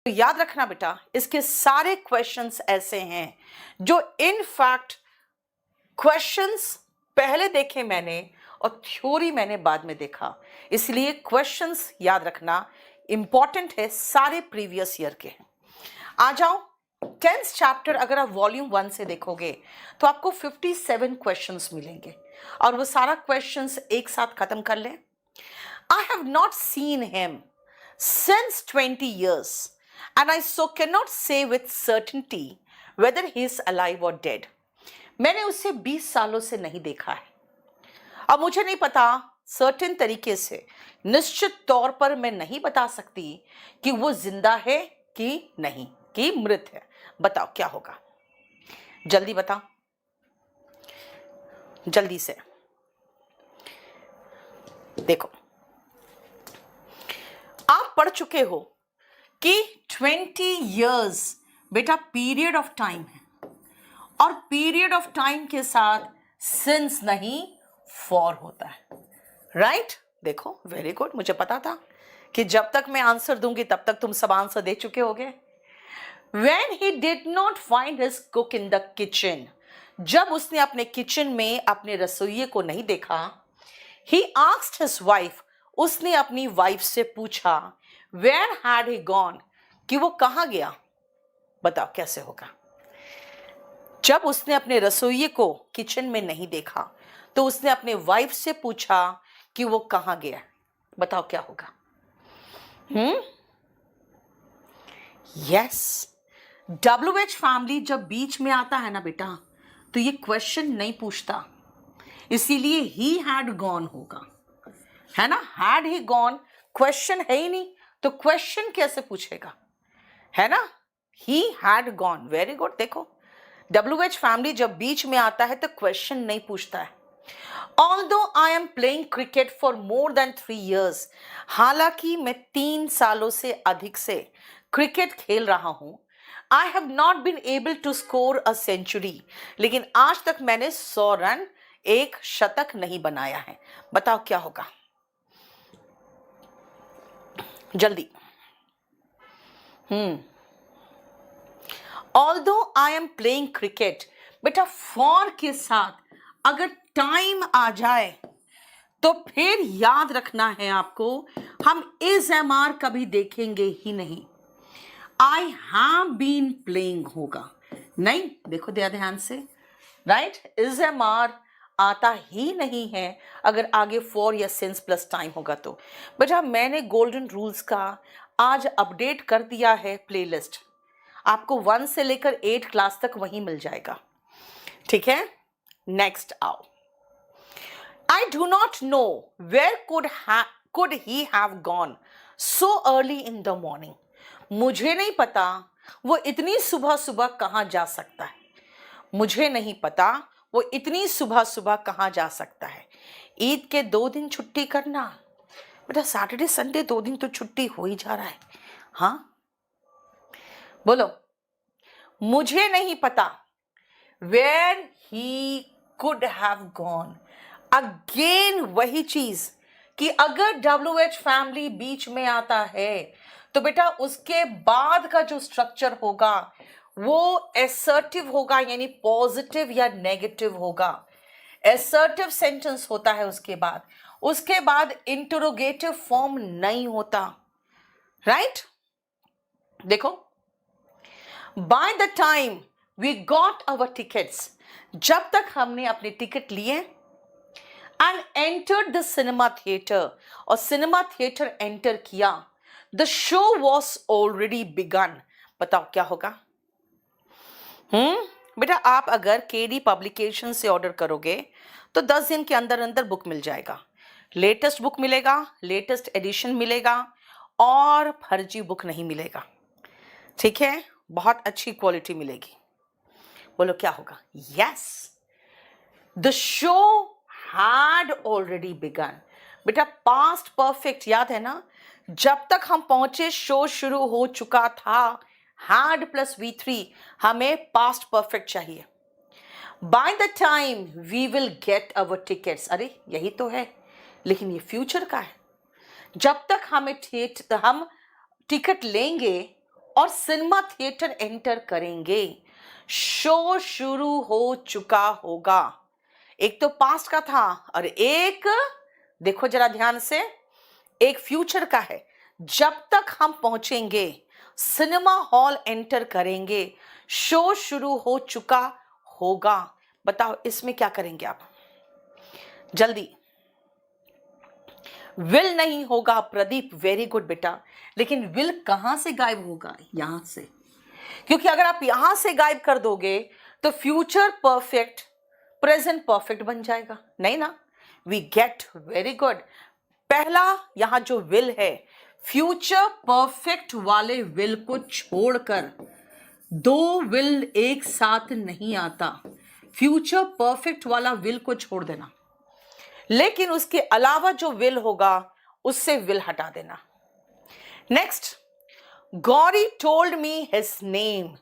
तो याद रखना बेटा, इसके सारे क्वेश्चंस ऐसे हैं जो इन फैक्ट क्वेश्चंस पहले देखे मैंने और थ्योरी मैंने बाद में देखा, इसलिए क्वेश्चंस याद रखना इंपॉर्टेंट है, सारे प्रीवियस ईयर के हैं। आ जाओ 10th चैप्टर, अगर आप वॉल्यूम 1 से देखोगे तो आपको 57 क्वेश्चंस मिलेंगे और वो सारा क्वेश्चंस एक साथ खत्म कर लें। I have not seen him since 20 years and I so cannot say with certainty whether he is alive or dead. मैंने उसे 20 सालों से नहीं देखा है और मुझे नहीं पता सर्टेन तरीके से, निश्चित तौर पर मैं नहीं बता सकती कि वो जिंदा है कि नहीं, कि मृत है। बताओ क्या होगा, जल्दी बताओ, जल्दी से। देखो, आप पढ़ चुके हो कि 20 years बेटा पीरियड ऑफ टाइम है और पीरियड ऑफ टाइम के साथ सिंस नहीं फॉर होता है, राइट? देखो, वेरी गुड, मुझे पता था कि जब तक मैं आंसर दूंगी तब तक तुम सब आंसर दे चुके होगे। When he did not find his cook in the kitchen, जब उसने अपने किचन में अपने रसोइये को नहीं देखा, he asked his wife, उसने अपनी वाइफ से पूछा, where had he gone, कि वो कहाँ गया। बताओ कैसे होगा। जब उसने अपने रसोइये को किचन में नहीं देखा तो उसने अपने वाइफ से पूछा कि वो कहाँ गया। बताओ क्या होगा। यस, WH फैमिली जब बीच में आता है ना बेटा, तो ये क्वेश्चन नहीं पूछता, इसीलिए ही हैड गॉन होगा, है ना। हैड ही गॉन क्वेश्चन है ही नहीं, तो क्वेश्चन कैसे पूछेगा, है ना। He had gone, very good. देखो, WH फैमिली जब बीच में आता है तो क्वेश्चन नहीं पूछता है। Although I am playing cricket for more than 3 years, हालांकि मैं 3 सालों से अधिक से क्रिकेट खेल रहा हूं, I have not been able to score a century, लेकिन आज तक मैंने 100 रन, एक शतक नहीं बनाया है। बताओ क्या होगा, जल्दी। Although I am playing cricket, बेटा फॉर के साथ अगर टाइम आ जाए तो फिर याद रखना है आपको, हम इज एम आर कभी देखेंगे ही नहीं। आई हैव बीन प्लेइंग होगा, नहीं। देखो ध्यान से, राइट। इज एम आर आता ही नहीं है अगर आगे फॉर या सिंस प्लस टाइम होगा तो। बेटा मैंने गोल्डन रूल्स का आज अपडेट कर दिया है प्लेलिस्ट, आपको 1 से लेकर 8 क्लास तक वहीं मिल जाएगा, ठीक है। नेक्स्ट आओ। I do not know where could he have gone so early in the morning. मुझे नहीं पता वो इतनी सुबह सुबह कहाँ जा सकता है, मुझे नहीं पता वो इतनी सुबह सुबह कहाँ जा सकता है। ईद के 2 दिन छुट्टी करना, बेटा सैटरडे संडे 2 दिन तो छुट्टी हो ही जा रहा है। हाँ बोलो, मुझे नहीं पता where he could have gone। Again वही चीज कि अगर WH फैमिली बीच में आता है तो बेटा उसके बाद का जो स्ट्रक्चर होगा वो एसर्टिव होगा, यानी पॉजिटिव या नेगेटिव होगा। एसर्टिव सेंटेंस होता है उसके बाद इंटरोगेटिव फॉर्म नहीं होता, राइट। देखो, by the time we got our tickets, जब तक हमने अपने टिकट लिए and entered the cinema theater, और सिनेमा थिएटर एंटर किया, the show was already begun। बताओ क्या होगा। बेटा आप अगर KD पब्लिकेशन से ऑर्डर करोगे तो 10 दिन के अंदर अंदर बुक मिल जाएगा, लेटेस्ट बुक मिलेगा, लेटेस्ट एडिशन मिलेगा और फर्जी बुक नहीं मिलेगा, ठीक है। बहुत अच्छी क्वालिटी मिलेगी। बोलो क्या होगा। Yes, the show had already begun। बेटा पास्ट परफेक्ट याद है ना, जब तक हम पहुंचे शो शुरू हो चुका था। had प्लस V3, हमें पास्ट परफेक्ट चाहिए। By the time we will get our tickets, अरे यही तो है, लेकिन ये फ्यूचर का है। जब तक हम टिकट लेंगे और सिनेमा थिएटर एंटर करेंगे, शो शुरू हो चुका होगा। एक तो पास्ट का था और एक, देखो जरा ध्यान से, एक फ्यूचर का है। जब तक हम पहुंचेंगे, सिनेमा हॉल एंटर करेंगे, शो शुरू हो चुका होगा। बताओ इसमें क्या करेंगे आप? जल्दी। विल नहीं होगा प्रदीप, वेरी गुड बेटा। लेकिन विल कहां से गायब होगा? यहां से, क्योंकि अगर आप यहां से गायब कर दोगे तो फ्यूचर परफेक्ट प्रेजेंट परफेक्ट बन जाएगा, नहीं ना? We get, very good. पहला यहां जो विल है, फ्यूचर परफेक्ट वाले विल को छोड़कर, दो विल एक साथ नहीं आता। फ्यूचर परफेक्ट वाला विल को छोड़ देना, लेकिन उसके अलावा जो विल होगा उससे विल हटा देना। Next, Gauri told me his name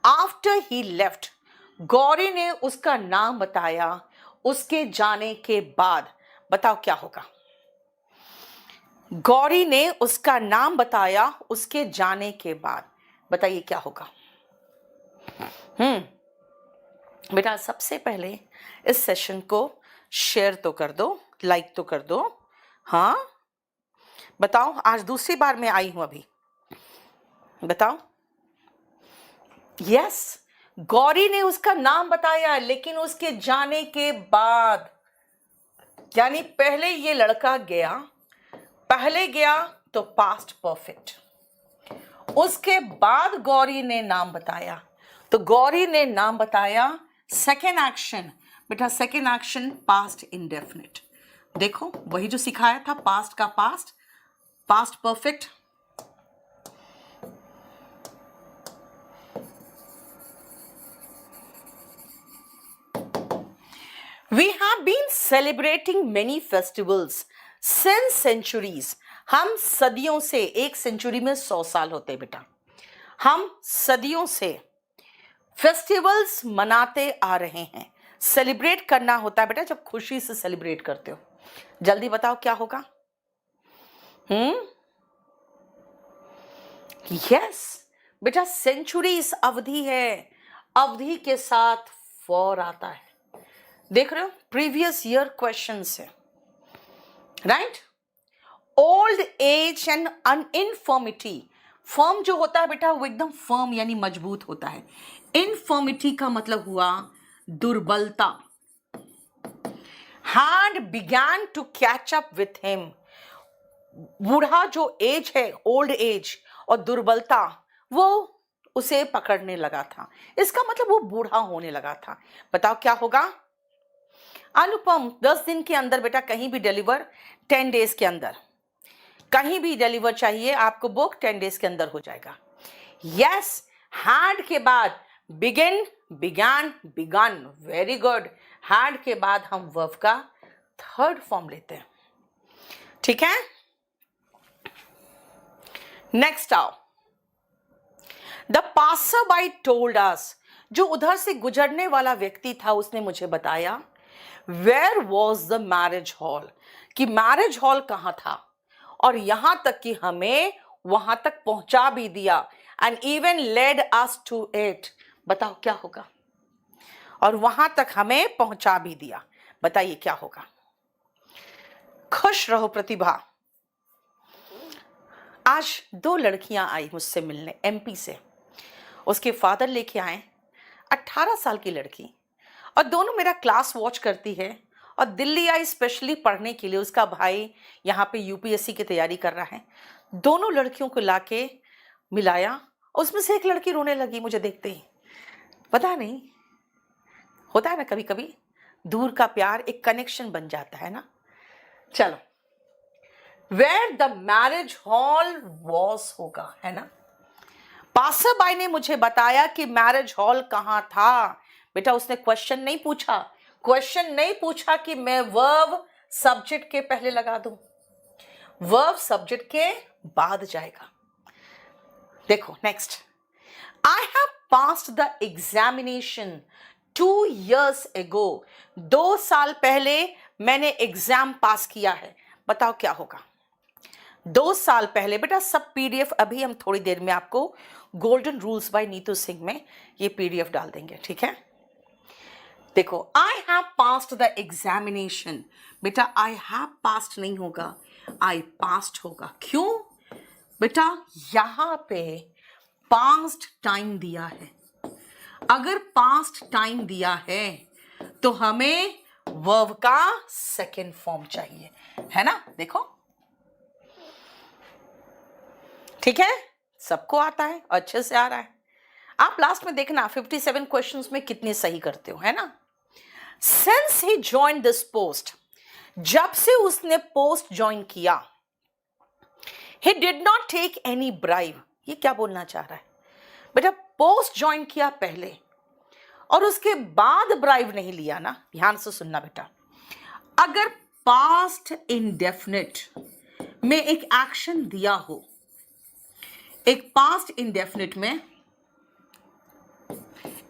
after he left. Gauri ने उसका नाम बताया उसके जाने के बाद। बताओ क्या होगा? गौरी ने उसका नाम बताया उसके जाने के बाद। बताइए क्या होगा? बेटा सबसे पहले इस सेशन को शेयर तो कर दो, लाइक तो कर दो। हाँ बताओ, आज दूसरी बार मैं आई हूं अभी, बताओ। यस, गौरी ने उसका नाम बताया लेकिन उसके जाने के बाद, यानी पहले ये लड़का गया, पहले गया तो पास्ट परफेक्ट, उसके बाद गौरी ने नाम बताया, तो गौरी ने नाम बताया, सेकेंड एक्शन। बेटा सेकेंड एक्शन पास्ट इंडेफिनिट। देखो वही जो सिखाया था, पास्ट का past, past perfect. We have been celebrating many festivals since centuries. हम सदियों से, एक सेंचुरी में 100 साल होते हैं बेटा, हम सदियों से फेस्टिवल्स मनाते आ रहे हैं। सेलिब्रेट करना होता है बेटा जब खुशी से सेलिब्रेट करते हो। जल्दी बताओ क्या होगा? यस बेटा, सेंचुरीज अवधि है, अवधि के साथ फॉर आता है। देख रहे हो, प्रीवियस ईयर क्वेश्चन से, right? Old age and infirmity. Firm जो होता है बेटा वो एकदम फर्म यानी मजबूत होता है। इनफर्मिटी का मतलब हुआ दुर्बलता। Had began to catch up with him. बूढ़ा जो एज है, ओल्ड एज, और दुर्बलता वो उसे पकड़ने लगा था। इसका मतलब वो बूढ़ा होने लगा था। बताओ क्या होगा? अनुपम 10 दिन के अंदर बेटा कहीं भी डिलीवर, 10 डेज के अंदर कहीं भी डिलीवर चाहिए आपको बुक, 10 डेज के अंदर हो जाएगा। यस, हैड के बाद begin, began, begun, very good. Had के बाद हम वर्ब का थर्ड फॉर्म लेते हैं, ठीक है? नेक्स्ट आओ, the passer by told us. जो उधर से गुजरने वाला व्यक्ति था उसने मुझे बताया, where was the marriage hall, कि मैरिज हॉल कहां था, और यहां तक कि हमें वहां तक पहुंचा भी दिया, and even led us to it. बताओ क्या होगा? और वहां तक हमें पहुंचा भी दिया। बताइए क्या होगा? खुश रहो प्रतिभा। आज 2 लड़कियां आई मुझसे मिलने एमपी से। उसके फादर लेके आए 18 साल की लड़की, और दोनों मेरा क्लास वॉच करती है, और दिल्ली आई स्पेशली पढ़ने के लिए। उसका भाई यहाँ पे यूपीएससी की तैयारी कर रहा है। दोनों लड़कियों को लाके मिलाया, उसमें से एक लड़की रोने लगी मुझे देखते ही। पता नहीं, होता है ना कभी कभी, दूर का प्यार एक कनेक्शन बन जाता है ना। चलो, where the marriage hall was होगा, है ना? पासर बाई ने मुझे बताया कि मैरिज हॉल कहां था। बेटा उसने क्वेश्चन नहीं पूछा, क्वेश्चन नहीं पूछा कि मैं वर्ब सब्जेक्ट के पहले लगा दूं, वर्ब सब्जेक्ट के बाद जाएगा। देखो next, I have passed the examination 2 years ago। 2 साल पहले मैंने एग्जाम पास किया है। बताओ क्या होगा? 2 साल पहले, बेटा सब पीडीएफ अभी हम थोड़ी देर में आपको golden rules by Neetu Singh में ये पीडीएफ डाल देंगे, ठीक है। देखो, I have passed the examination, बेटा आई हैव पास्ड नहीं होगा, आई पास्ड होगा। क्यों बेटा? यहां पे पास्ट टाइम दिया है। अगर पास्ट टाइम दिया है तो हमें वर्ब का सेकेंड फॉर्म चाहिए, है ना। देखो, ठीक है, सबको आता है, अच्छे से आ रहा है। आप लास्ट में देखना 57 क्वेश्चंस में कितने सही करते हो, है ना। Since he join this post, जब से उसने पोस्ट ज्वाइन किया, he did not take any bribe. ये क्या बोलना चाह रहा है बेटा? पोस्ट ज्वाइन किया पहले और उसके बाद ब्राइब नहीं लिया ना। ध्यान से सुनना बेटा, अगर पास्ट इंडेफिनिट में एक एक्शन दिया हो, एक पास्ट इंडेफिनिट में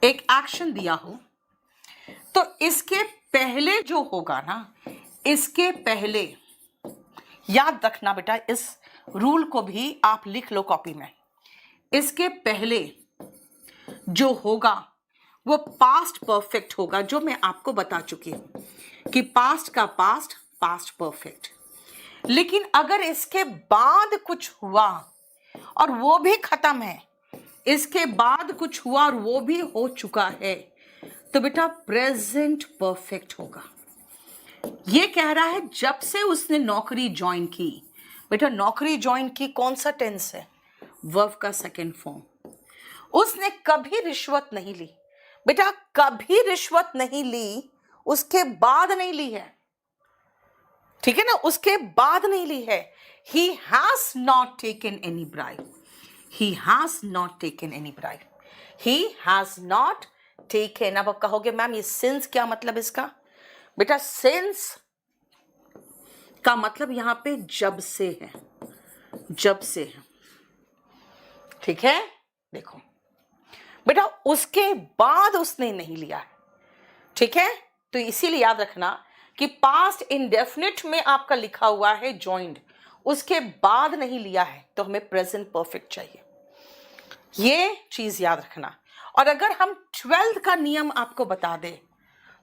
एक एक्शन दिया हो, तो इसके पहले जो होगा ना, इसके पहले याद रखना बेटा, इस रूल को भी आप लिख लो कॉपी में। इसके पहले जो होगा वो पास्ट परफेक्ट होगा, जो मैं आपको बता चुकी हूं कि पास्ट का पास्ट, पास्ट परफेक्ट। लेकिन अगर इसके बाद कुछ हुआ और वो भी खत्म है, इसके बाद कुछ हुआ और वो भी हो चुका है, तो बेटा प्रेजेंट परफेक्ट होगा। ये कह रहा है जब से उसने नौकरी ज्वाइन की। बेटा नौकरी ज्वाइन की कौन सा टेंस है? वर्ब का सेकेंड फॉर्म। उसने कभी रिश्वत नहीं ली। बेटा कभी रिश्वत नहीं ली, उसके बाद नहीं ली है, ठीक है ना, उसके बाद नहीं ली है। He has not taken any bribe, he has not taken any bribe, he has not taken. अब आप कहोगे मैम ये सिंस क्या मतलब इसका? बेटा सिंस का मतलब यहां पे जब से है, जब से है, ठीक है। देखो बेटा उसके बाद उसने नहीं लिया है, ठीक है। तो इसीलिए याद रखना कि पास्ट इंडेफिनिट में आपका लिखा हुआ है जॉइंड, उसके बाद नहीं लिया है, तो हमें प्रेजेंट परफेक्ट चाहिए। ये चीज याद रखना। और अगर हम 12th का नियम आपको बता दे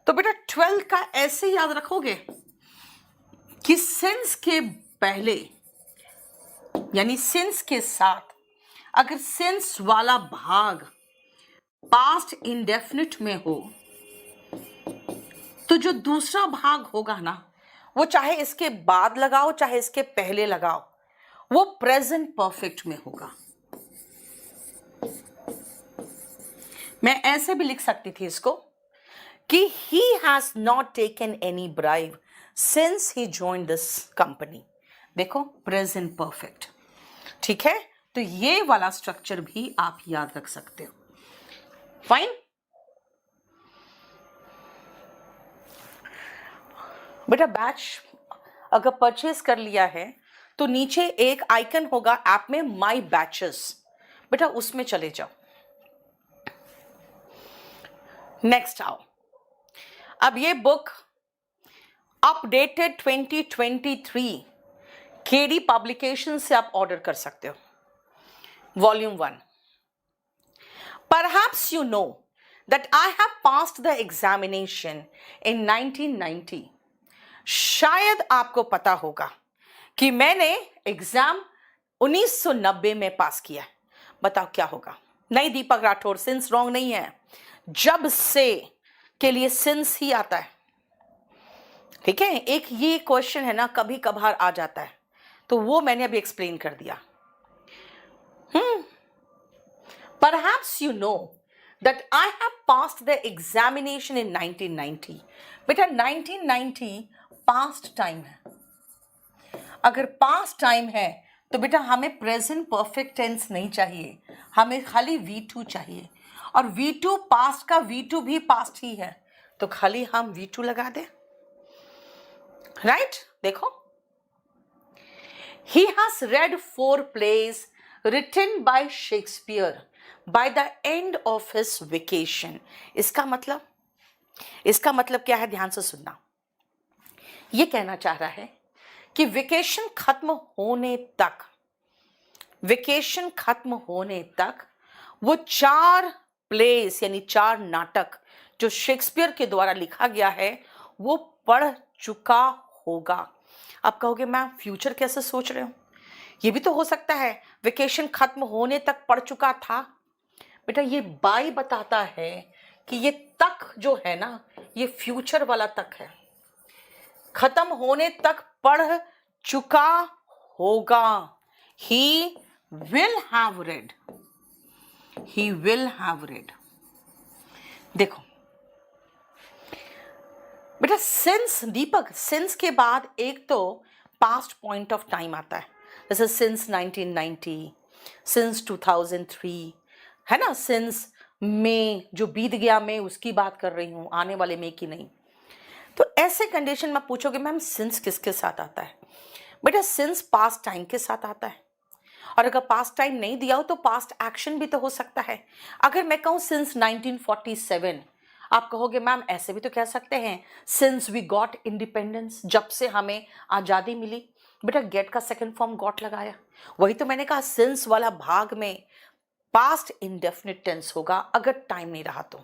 तो बेटा 12th का ऐसे याद रखोगे कि सिंस के पहले यानी सिंस के साथ अगर सिंस वाला भाग पास्ट इंडेफिनिट में हो, तो जो दूसरा भाग होगा ना, वो चाहे इसके बाद लगाओ चाहे इसके पहले लगाओ, वो प्रेजेंट परफेक्ट में होगा। मैं ऐसे भी लिख सकती थी इसको कि he has not taken any bribe since he joined this company। देखो प्रेजेंट परफेक्ट, ठीक है। तो ये वाला स्ट्रक्चर भी आप याद रख सकते हो। फाइन बेटा, बैच अगर परचेज कर लिया है तो नीचे एक आइकन होगा ऐप में, माई बैचेस, बेटा उसमें चले जाओ। नेक्स्ट आओ, अब ये बुक अपडेटेड 2023 केडी पब्लिकेशन से आप ऑर्डर कर सकते हो, volume 1। Perhaps you know that I have passed the examination in 1990। शायद आपको पता होगा कि मैंने एग्जाम 1990 में पास किया। बताओ क्या होगा? नहीं दीपक राठौर, सिंस रॉन्ग नहीं है, जब से के लिए सिंस ही आता है, ठीक है। एक ये क्वेश्चन है ना, कभी कभार आ जाता है, तो वो मैंने अभी एक्सप्लेन कर दिया। Perhaps you know that I have passed the examination in 1990। बेटा 1990 पास्ट टाइम है। अगर पास्ट टाइम है तो बेटा हमें प्रेजेंट परफेक्ट टेंस नहीं चाहिए, हमें खाली V2 चाहिए। और V2 पास्ट का V2 भी पास्ट ही है, तो खाली हम V2 लगा दें, राइट। देखो, he has read 4 plays written by Shakespeare by the end of his vacation। इसका मतलब क्या है? ध्यान से सुनना। ये कहना चाह रहा है कि वेकेशन खत्म होने तक वो 4 प्लेस यानी 4 नाटक जो शेक्सपियर के द्वारा लिखा गया है वो पढ़ चुका होगा। आप कहोगे मैम फ्यूचर कैसे सोच रहे हो? ये भी तो हो सकता है वेकेशन खत्म होने तक पढ़ चुका था। बेटा ये बाई बताता है कि ये तक जो है ना ये फ्यूचर वाला तक है, खत्म होने तक पढ़ चुका होगा। He will have read. देखो बेटा सिंस के बाद एक तो पास्ट पॉइंट ऑफ टाइम आता है, जैसे सिंस 1990, सिंस 2003, है ना, सिंस मई जो बीत गया मैं उसकी बात कर रही हूँ, आने वाले मई की नहीं। तो ऐसे कंडीशन में पूछोगे मैम सिंस किसके साथ आता है? बेटा सिंस पास्ट टाइम के साथ आता है, और अगर पास्ट टाइम नहीं दिया हो तो पास्ट एक्शन भी तो हो सकता है। अगर मैं कहूँ सिंस 1947, आप कहोगे मैम ऐसे भी तो कह सकते हैं सिंस वी गॉट इंडिपेंडेंस, जब से हमें आज़ादी मिली। बेटा गेट का सेकंड फॉर्म गॉट लगाया, वही तो मैंने कहा सिंस वाला भाग में पास्ट इंडेफिनिट टेंस होगा अगर टाइम नहीं रहा तो।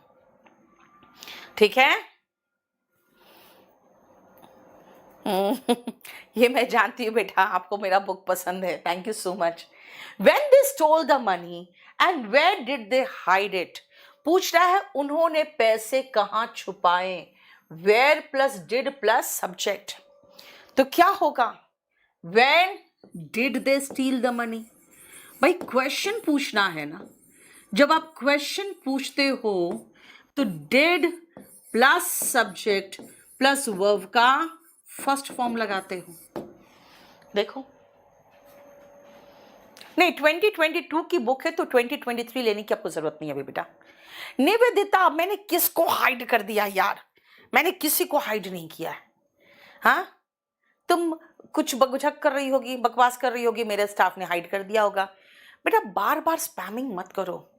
ठीक है ये मैं जानती हूँ बेटा आपको मेरा बुक पसंद है, thank you so much. When they stole the money and where did they hide it? पूछ रहा है उन्होंने पैसे कहाँ छुपाए, where plus did plus subject, तो क्या होगा? When did they steal the money? भाई क्वेश्चन पूछना है ना, जब आप क्वेश्चन पूछते हो तो did plus subject plus verb का फर्स्ट फॉर्म लगाते हो। देखो नहीं 2022 की बुक है तो 2023 लेने की आपको जरूरत नहीं है अभी बेटा। निवेदिता मैंने किसको हाइड कर दिया यार? मैंने किसी को हाइड नहीं किया है। हाँ तुम कुछ बकझक कर रही होगी, बकवास कर रही होगी, मेरे स्टाफ ने हाइड कर दिया होगा। बेटा बार बार स्पैमिंग मत करो,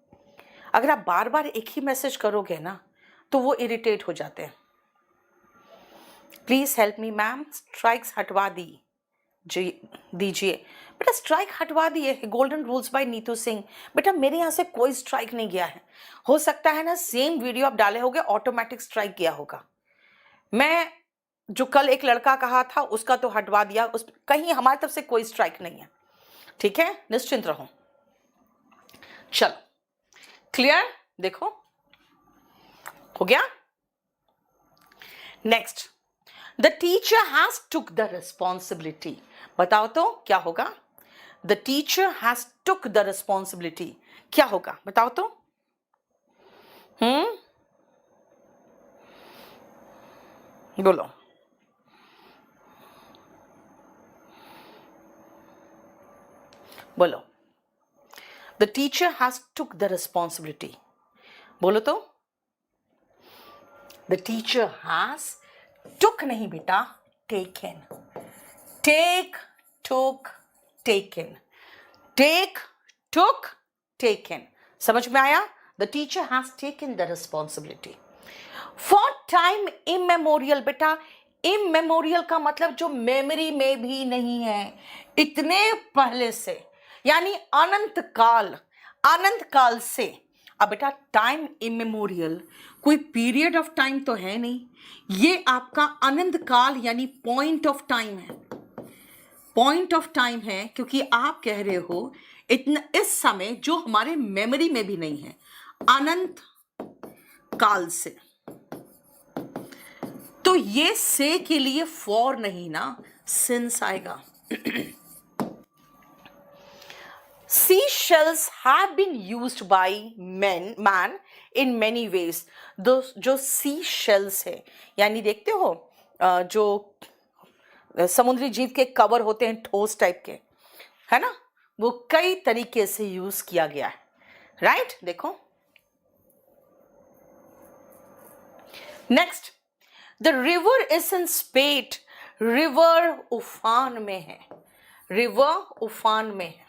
अगर आप बार बार एक ही मैसेज करोगे ना तो वो इरिटेट हो जाते हैं। Please help me ma'am, strikes हटवा दीजिए। बेटा स्ट्राइक हटवा दिए, golden rules by Neetu Singh. बेटा मेरे यहाँ से कोई स्ट्राइक नहीं गया है, हो सकता है ना सेम वीडियो आप डाले होगे ऑटोमेटिक स्ट्राइक गया होगा। मैं जो कल एक लड़का कहा था उसका तो हटवा दिया, उस कहीं हमारी तरफ से कोई स्ट्राइक नहीं है। ठीक है निश्चिंत रहो। चलो क्लियर, देखो हो गया। Next the teacher has took the responsibility, बताओ तो क्या होगा? The teacher has took the responsibility क्या होगा बताओ तो? बोलो। बोलो the teacher has took the responsibility, बोलो तो। द टीचर हैज टुक नहीं बेटा, taken, take took taken, take took taken, समझ में आया? The teacher has taken the responsibility for time immemorial. बेटा इमेमोरियल का मतलब जो मेमोरी में भी नहीं है, इतने पहले से, यानी अनंत काल से। अब बेटा टाइम इमेमोरियल कोई पीरियड ऑफ टाइम तो है नहीं, ये आपका अनंत काल यानी पॉइंट ऑफ टाइम है। पॉइंट ऑफ टाइम है क्योंकि आप कह रहे हो इतना इस समय जो हमारे मेमोरी में भी नहीं है, अनंत काल से। तो ये से के लिए फॉर नहीं ना, सिंस आएगा। Seashells have been used by man in many ways. जो seashells है यानी देखते हो जो समुद्री जीव के कवर होते हैं ठोस टाइप के, है ना, वो कई तरीके से यूज किया गया है, राइट? देखो next the river is in spate, river उफान में है, रिवर उफान में है।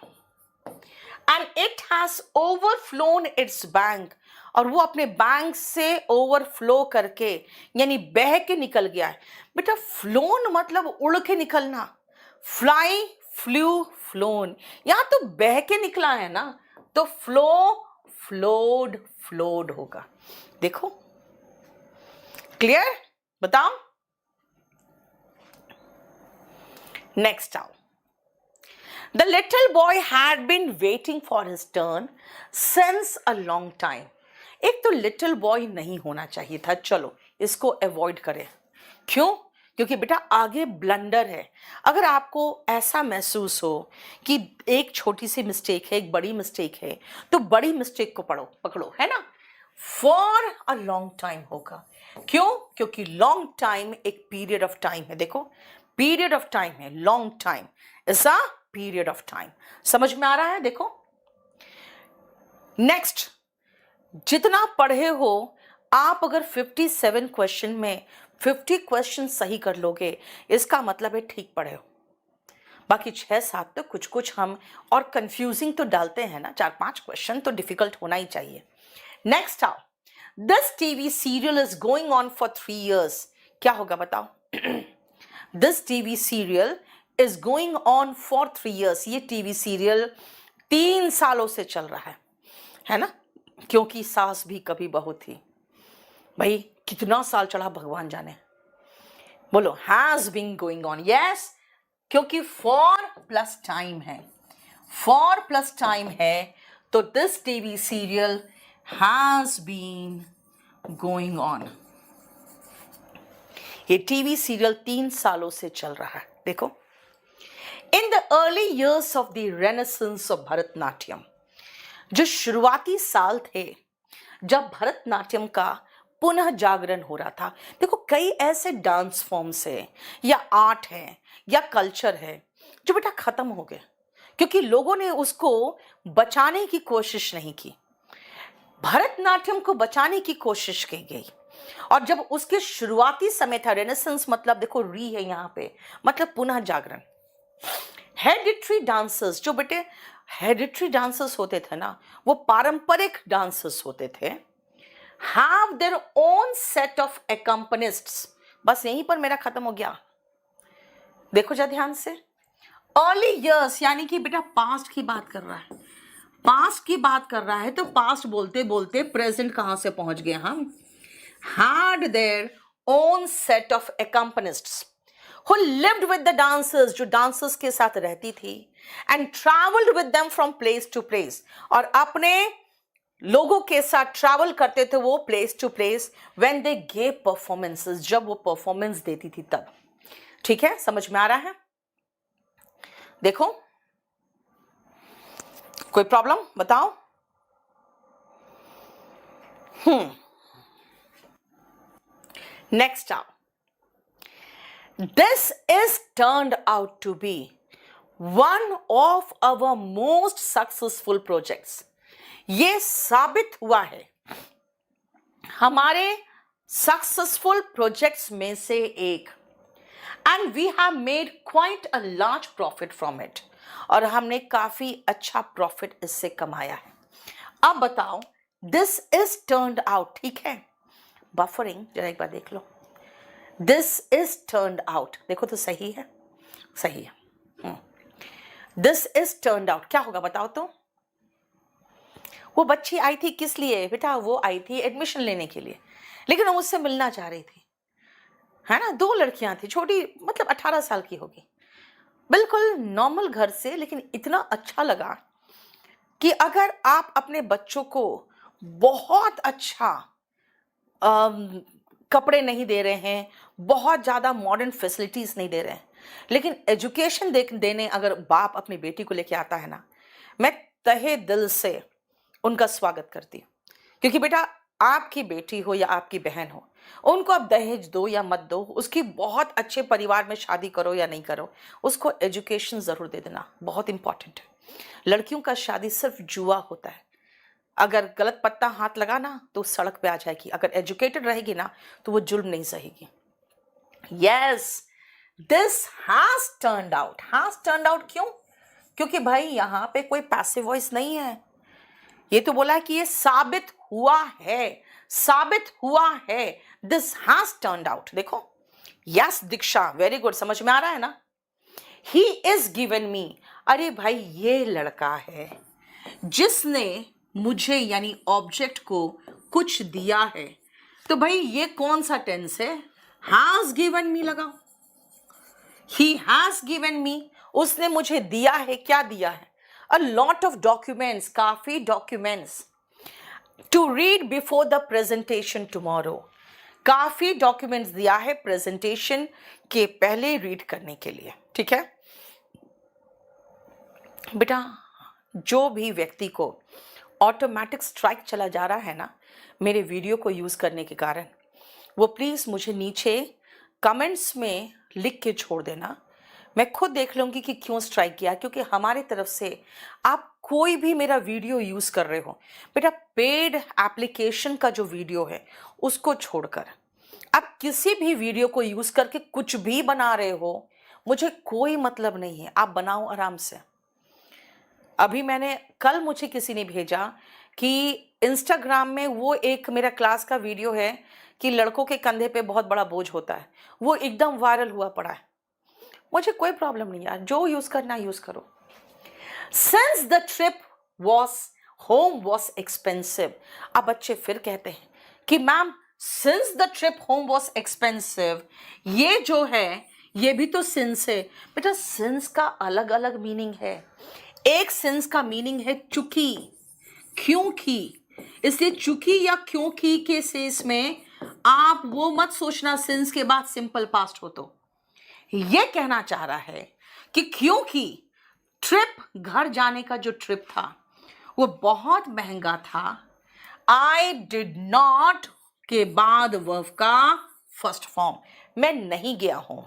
And it has overflown its bank, और वो अपने बैंक से ओवरफ्लो करके यानी बह के निकल गया है। बेटा फ्लोन मतलब उड़ के निकलना, फ्लाई, फ्लू, फ्लोन, यहां तो बह के निकला है ना, तो फ्लो, फ्लोड, फ्लोड होगा। देखो, क्लियर? बताओ। नेक्स्ट आओ। The little boy had been waiting for his turn since a long time. एक तो लिटिल बॉय नहीं होना चाहिए था, चलो इसको अवॉइड करें। क्यों? क्योंकि बेटा आगे ब्लंडर है। अगर आपको ऐसा महसूस हो कि एक छोटी सी मिस्टेक है, एक बड़ी मिस्टेक है, तो बड़ी मिस्टेक को पकड़ो, है ना? फॉर अ लॉन्ग टाइम होगा। क्यों? क्योंकि लॉन्ग टाइम एक पीरियड ऑफ टाइम है। देखो, पीरियड ऑफ टाइम है, long time is a period of time. समझ में आ रहा है? देखो नेक्स्ट, जितना पढ़े हो आप, अगर 57 क्वेश्चन में 50 क्वेश्चन सही कर लोगे, इसका मतलब है ठीक पढ़े हो। बाकी 6-7 तो कुछ कुछ हम और कंफ्यूजिंग तो डालते हैं ना, 4-5 क्वेश्चन तो डिफिकल्ट होना ही चाहिए। नेक्स्ट आओ। This TV serial is going on for 3 years। क्या होगा बताओ? This TV serial is going on for 3 years। ये टीवी सीरियल 3 सालों से चल रहा है ना? क्योंकि सास भी कभी बहू थी। भाई कितना साल चढ़ा भगवान जाने। बोलो, has been going on. Yes, क्योंकि फॉर प्लस टाइम है, फॉर प्लस टाइम है, तो this TV serial has been going on. ये टीवी सीरियल 3 सालों से चल रहा है। देखो, in the early years of the renaissance of Bharatanatyam, जो शुरुआती साल थे जब भरतनाट्यम का पुनः जागरण हो रहा था। देखो, कई ऐसे डांस फॉर्म्स है या आर्ट है या कल्चर है जो बेटा खत्म हो गए, क्योंकि लोगों ने उसको बचाने की कोशिश नहीं की। भरतनाट्यम को बचाने की कोशिश की गई, और जब उसके शुरुआती समय था, रेनेसेंस मतलब देखो री है यहाँ पे, मतलब पुनः जागरण। हेरिडिटरी डांसर्स, जो बेटे हेरिडिटरी डांसर्स होते थे ना, वो पारंपरिक डांसर्स होते थे, have their own set of accompanists. बस यहीं पर मेरा खत्म हो गया। देखो जा ध्यान से, अर्ली ईयर्स यानी कि बेटा पास्ट की बात कर रहा है, पास्ट की बात कर रहा है, तो पास्ट बोलते बोलते प्रेजेंट कहां से पहुंच गए हम? had their own set of accompanists who lived with the dancers, जो dancers के साथ रहती थी, and traveled with them from place to place, और अपने लोगों के साथ travel करते थे वो place to place when they gave performances, जब वो performance देती थी तब। ठीक है, समझ में आ रहा है? देखो, कोई प्रॉब्लम बताओ? Next up, this is turned out to be one of our most successful projects. ये साबित हुआ है हमारे सक्सेसफुल प्रोजेक्ट्स में से एक, and we have made quite a large profit from it, और हमने काफी अच्छा प्रॉफिट इससे कमाया है। अब बताओ, this is turned out, ठीक है? बफरिंग जरा एक बार देख लो। दिस इज टर्न्ड आउट, देखो तो सही है, सही है। दिस इज टर्न्ड आउट क्या होगा बताओ तो? वो बच्ची आई थी किस लिए बेटा? वो आई थी एडमिशन लेने के लिए, लेकिन वो मुझसे मिलना चाह रही थी, है ना? 2 लड़कियां थी, छोटी मतलब 18 साल की होगी, बिल्कुल नॉर्मल घर से, लेकिन इतना अच्छा लगा कि अगर आप अपने बच्चों को बहुत अच्छा कपड़े नहीं दे रहे हैं, बहुत ज़्यादा मॉडर्न फैसिलिटीज़ नहीं दे रहे हैं, लेकिन एजुकेशन देने अगर बाप अपनी बेटी को लेके आता है ना, मैं तहे दिल से उनका स्वागत करती हूँ। क्योंकि बेटा आपकी बेटी हो या आपकी बहन हो, उनको आप दहेज दो या मत दो, उसकी बहुत अच्छे परिवार में शादी करो या नहीं करो, उसको एजुकेशन ज़रूर दे देना, बहुत इंपॉर्टेंट है। लड़कियों का शादी सिर्फ जुआ होता है, अगर गलत पत्ता हाथ लगा ना तो सड़क पे आ जाएगी, अगर एजुकेटेड रहेगी ना तो वो जुल्म नहीं सहेगी। Yes, this has turned out. Has turned out क्यों? क्योंकि भाई यहाँ पे कोई पैसिव वॉइस नहीं है, ये तो बोला है कि ये साबित हुआ है, साबित हुआ है। This has turned out. देखो, यस दीक्षा, वेरी गुड, समझ में आ रहा है ना? ही इज गिवन मी, अरे भाई ये लड़का है जिसने मुझे यानी ऑब्जेक्ट को कुछ दिया है। तो भाई ये कौन सा टेंस है? हैज गिवन मी लगाओ। ही हैज गिवन मी, उसने मुझे दिया है। क्या दिया है? अ लॉट ऑफ डॉक्यूमेंट्स, काफी documents, to read before the presentation tomorrow, काफी डॉक्यूमेंट्स दिया है प्रेजेंटेशन के पहले रीड करने के लिए। ठीक है बेटा, जो भी व्यक्ति को ऑटोमेटिक स्ट्राइक चला जा रहा है ना मेरे वीडियो को यूज करने के कारण, वो प्लीज मुझे नीचे कमेंट्स में लिख के छोड़ देना। मैं खुद देख लूंगी कि क्यों स्ट्राइक किया, क्योंकि हमारी तरफ से आप कोई भी मेरा वीडियो यूज कर रहे हो बेटा, पेड एप्लीकेशन का जो वीडियो है उसको छोड़कर आप किसी भी वीडियो को यूज करके कुछ भी बना रहे हो, मुझे कोई मतलब नहीं है। आप बनाओ आराम से। अभी कल मुझे किसी ने भेजा कि इंस्टाग्राम में वो एक मेरा क्लास का वीडियो है कि लड़कों के कंधे पे बहुत बड़ा बोझ होता है, वो एकदम वायरल हुआ पड़ा है। मुझे कोई प्रॉब्लम नहीं यार, जो यूज करना यूज करो। Since the trip was home was expensive, अब बच्चे फिर कहते हैं कि ma'am since the trip home was expensive, ये जो है ये भी तो सिंस है। बेटा सिंस का अलग अलग मीनिंग है। एक सिंस का मीनिंग है चूंकि, क्योंकि, इसलिए चूंकि या क्योंकि के सेंस में आप वो मत सोचना सिंस के बाद सिंपल पास्ट हो। तो ये कहना चाह रहा है कि क्योंकि ट्रिप, घर जाने का जो ट्रिप था वो बहुत महंगा था, आई डिड नॉट के बाद वर्ब का फर्स्ट फॉर्म, मैं नहीं गया हूं।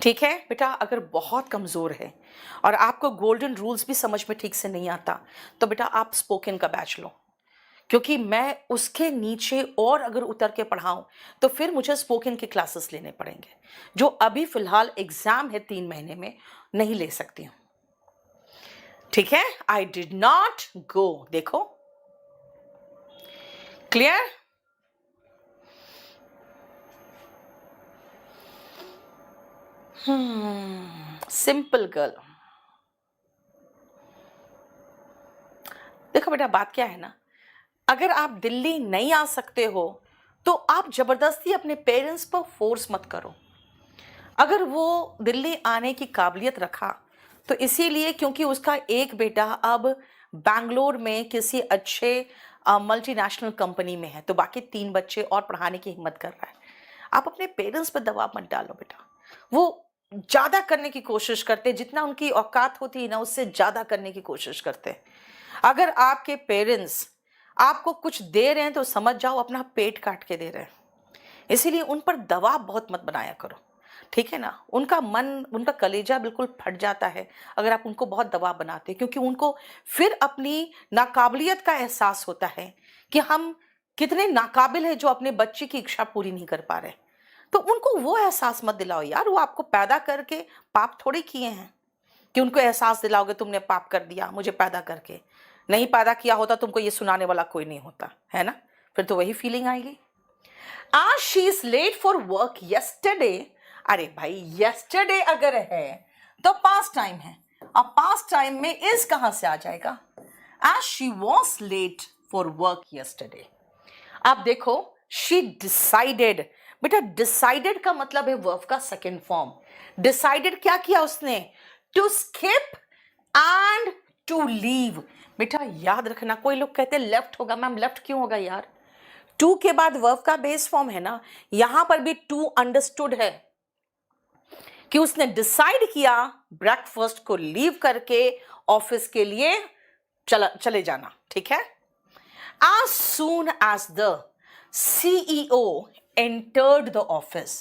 ठीक है बेटा, अगर बहुत कमजोर है और आपको गोल्डन रूल्स भी समझ में ठीक से नहीं आता तो बेटा आप स्पोकन का बैच लो, क्योंकि मैं उसके नीचे और अगर उतर के पढ़ाऊं तो फिर मुझे स्पोकन के क्लासेस लेने पड़ेंगे, जो अभी फिलहाल एग्जाम है 3 महीने में, नहीं ले सकती हूं। ठीक है, आई डिड नॉट गो, देखो क्लियर। Simple girl. देखो बेटा बात क्या है ना, अगर आप दिल्ली नहीं आ सकते हो तो आप जबरदस्ती अपने पेरेंट्स पर फोर्स मत करो। अगर वो दिल्ली आने की काबिलियत रखा तो इसीलिए क्योंकि उसका एक बेटा अब बैंगलोर में किसी अच्छे मल्टीनेशनल कंपनी में है, तो बाकी 3 बच्चे और पढ़ाने की हिम्मत कर रहा है। आप अपने पेरेंट्स पर दबाव मत डालो बेटा, वो ज़्यादा करने की कोशिश करते, जितना उनकी औकात होती है ना उससे ज़्यादा करने की कोशिश करते। अगर आपके पेरेंट्स आपको कुछ दे रहे हैं तो समझ जाओ अपना पेट काट के दे रहे हैं, इसीलिए उन पर दबाव बहुत मत बनाया करो। ठीक है ना, उनका मन, उनका कलेजा बिल्कुल फट जाता है अगर आप उनको बहुत दबाव बनाते हैं, क्योंकि उनको फिर अपनी नाकाबिलियत का एहसास होता है कि हम कितने नाकाबिल हैं जो अपने बच्चे की इच्छा पूरी नहीं कर पा रहे। तो उनको वो एहसास मत दिलाओ यार, वो आपको पैदा करके पाप थोड़े किए हैं कि उनको एहसास दिलाओगे तुमने पाप कर दिया मुझे पैदा करके। नहीं पैदा किया होता तुमको ये सुनाने वाला कोई नहीं होता है ना, फिर तो वही फीलिंग आएगी। आज she is late for work yesterday, अरे भाई येस्टरडे अगर है तो पास्ट टाइम है, अब पास्ट टाइम में इज कहां से आ जाएगा? आज she was late for work yesterday. आप देखो शी डिसाइडेड, बेटा डिसाइडेड का मतलब है वर्ब का सेकेंड फॉर्म। डिसाइडेड क्या किया उसने? To skip and to leave. बेटा याद रखना, कोई लोग कहते हैं लेफ्ट होगा, मैम लेफ्ट क्यों होगा यार? टू के बाद वर्ब का बेस फॉर्म है ना, यहां पर भी टू अंडरस्टूड है कि उसने डिसाइड किया ब्रेकफास्ट को लीव करके ऑफिस के लिए चले जाना। ठीक है, as soon as the CEO entered the office,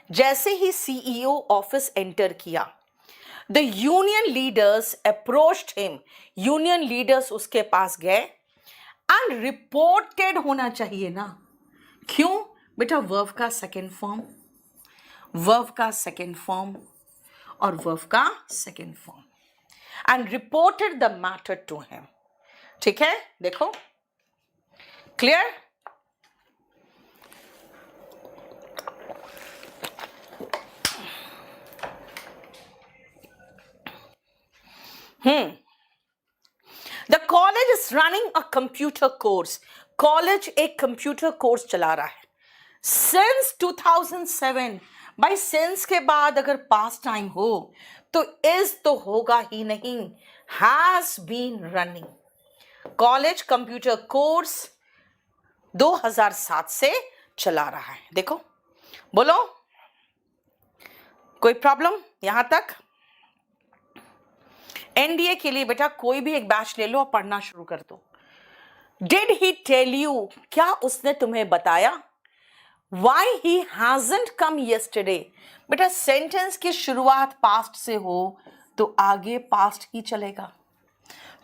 जैसे ही CEO ऑफिस एंटर किया, the union leaders approached him, union leaders उसके पास गए, and reported होना चाहिए ना, क्यों बेटा? वर्ब का सेकेंड फॉर्म, वर्ब का सेकेंड फॉर्म और वर्ब का second form, and reported the matter to him। ठीक है, देखो clear. The college is running a computer course, college एक कंप्यूटर कोर्स चला रहा है सिंस 2007। भाई सिंस के बाद अगर पास्ट टाइम हो तो इज तो होगा ही नहीं, has been running. College computer course 2007 से चला रहा है। देखो, बोलो कोई प्रॉब्लम यहां तक? एनडीए के लिए बेटा कोई भी एक बैच ले लो और पढ़ना शुरू कर दो। डिड ही टेल यू, क्या उसने तुम्हें बताया? Why he hasn't come yesterday, बेटा सेंटेंस की शुरुआत पास्ट से हो तो आगे पास्ट ही चलेगा।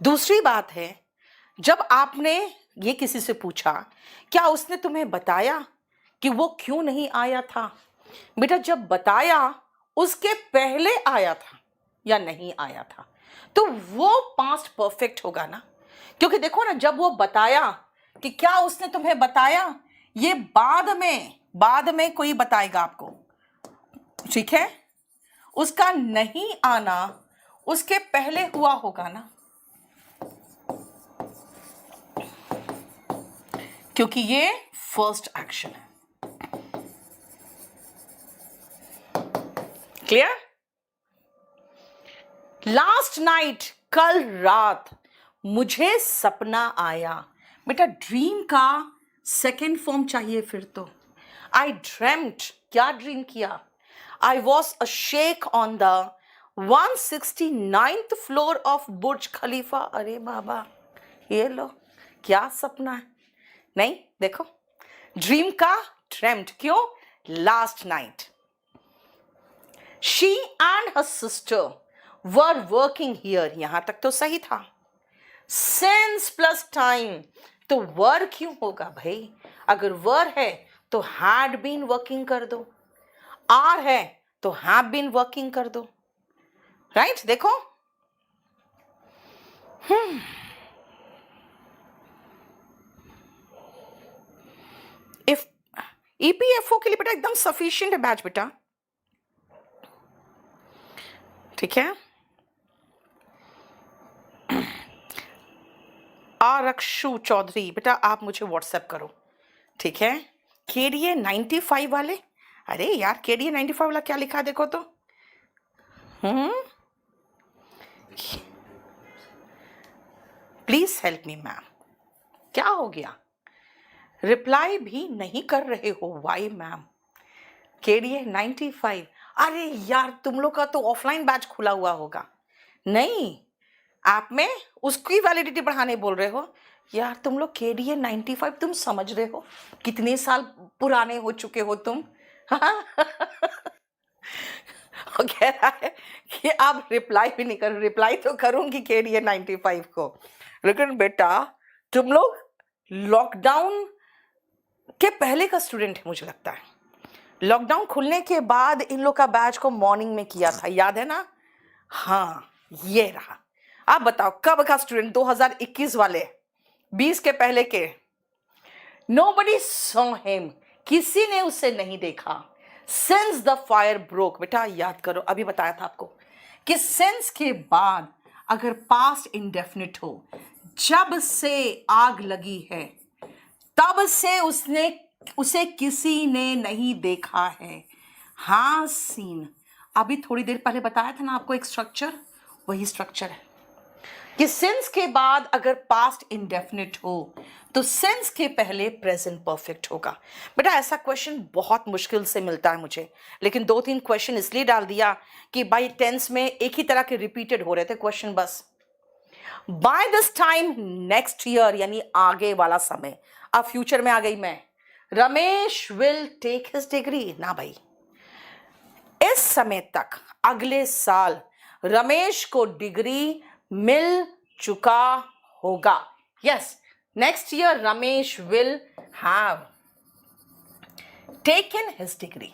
दूसरी बात है, जब आपने ये किसी से पूछा क्या उसने तुम्हें बताया कि वो क्यों नहीं आया था, बेटा जब बताया उसके पहले आया था या नहीं आया था तो वो पास्ट परफेक्ट होगा ना। क्योंकि देखो ना, जब वो बताया कि क्या उसने तुम्हें बताया, ये बाद में कोई बताएगा आपको, ठीक है? उसका नहीं आना उसके पहले हुआ होगा ना, क्योंकि ये फर्स्ट एक्शन है। क्लियर? लास्ट नाइट, कल रात मुझे सपना आया, बेटा ड्रीम का सेकेंड फॉर्म चाहिए फिर तो। आई ड्रेम्ट, क्या ड्रीम किया? I was a sheikh on the 169th floor of Burj Khalifa. अरे बाबा, ये लो क्या सपना है। नहीं, देखो ड्रीम का ड्रेम्ट, क्यों? Last night. She and her sister were working here, यहां तक तो सही था। सिंस प्लस टाइम, तो वर क्यों होगा भाई? अगर वर है तो हैड बीन वर्किंग कर दो, आर है तो हैव बीन वर्किंग कर दो, राइट? देखो इफ ईपीएफओ के लिए बेटा एकदम सफिशिएंट है बैच बेटा, ठीक है? आरक्षु चौधरी, बेटा आप मुझे व्हाट्सएप करो, ठीक है? केडीए 95 वाले, अरे यार केडीए 95 वाला क्या लिखा देखो तो। प्लीज हेल्प मी मैम, क्या हो गया? रिप्लाई भी नहीं कर रहे हो, वाई मैम? केडीए 95, अरे यार तुम लोग का तो ऑफलाइन बैच खुला हुआ होगा, नहीं ऐप में उसकी वैलिडिटी बढ़ाने बोल रहे हो। यार तुम लोग केडीए 95 तुम समझ रहे हो कितने साल पुराने हो चुके हो तुम? कह रहा है कि आप रिप्लाई भी नहीं करो। रिप्लाई तो करूंगी केडीए 95 को, लेकिन बेटा तुम लोग लॉकडाउन के पहले का स्टूडेंट है मुझे लगता है। लॉकडाउन खुलने के बाद इन लोग का बैच को मॉर्निंग में किया था, याद है ना? हाँ ये रहा। आप बताओ कब का स्टूडेंट? 2021 वाले, 20 के पहले के। नोबडी सॉ हिम, किसी ने उसे नहीं देखा। सिंस द फायर ब्रोक, बेटा याद करो अभी बताया था आपको कि सिंस के बाद अगर पास्ट इंडेफिनिट हो, जब से आग लगी है तब से उसे किसी ने नहीं देखा है। हाँ सीन, अभी थोड़ी देर पहले बताया था ना आपको एक स्ट्रक्चर, वही स्ट्रक्चर है कि सिंस के बाद अगर पास्ट इंडेफिनिट हो तो सिंस के पहले प्रेजेंट परफेक्ट होगा। बेटा ऐसा क्वेश्चन बहुत मुश्किल से मिलता है मुझे, लेकिन 2-3 क्वेश्चन इसलिए डाल दिया कि बाई टेंस में एक ही तरह के रिपीटेड हो रहे थे क्वेश्चन बस। By this time next year, यानी आगे वाला समय, अब फ्यूचर में आ गई मैं। Ramesh will take his degree, ना भाई इस समय तक अगले साल रमेश को डिग्री मिल चुका होगा। Yes, next year Ramesh will have taken his degree.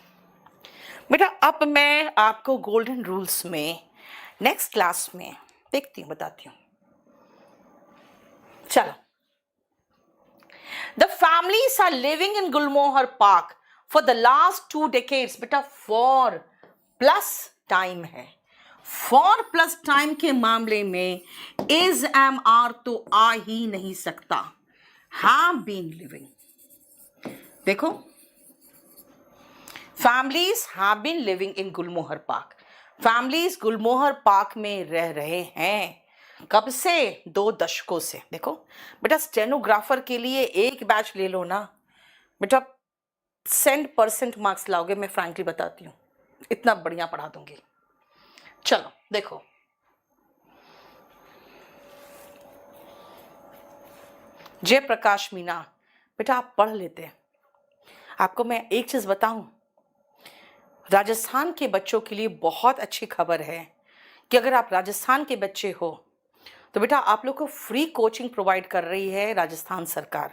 बेटा अब मैं आपको गोल्डन रूल्स में नेक्स्ट क्लास में देखती हूँ, बताती हूँ। चलो, the families are living in Gulmohar Park for the last 2 decades। बेटा फॉर प्लस टाइम है, फॉर प्लस टाइम के मामले में इज एम आर तो आ ही नहीं सकता। हैव बीन लिविंग, देखो, families have been living in Gulmohar Park. Families Gulmohar Park में रह रहे हैं कब से? 2 दशकों से। देखो बेटा, स्टेनोग्राफर के लिए एक बैच ले लो ना बेटा, 100% मार्क्स लाओगे, मैं फ्रैंकली बताती हूँ, इतना बढ़िया पढ़ा दूंगी। चलो देखो, जयप्रकाश मीना, बेटा आप पढ़ लेते हैं। आपको मैं एक चीज बताऊं, राजस्थान के बच्चों के लिए बहुत अच्छी खबर है कि अगर आप राजस्थान के बच्चे हो तो बेटा आप लोग को फ्री कोचिंग प्रोवाइड कर रही है राजस्थान सरकार।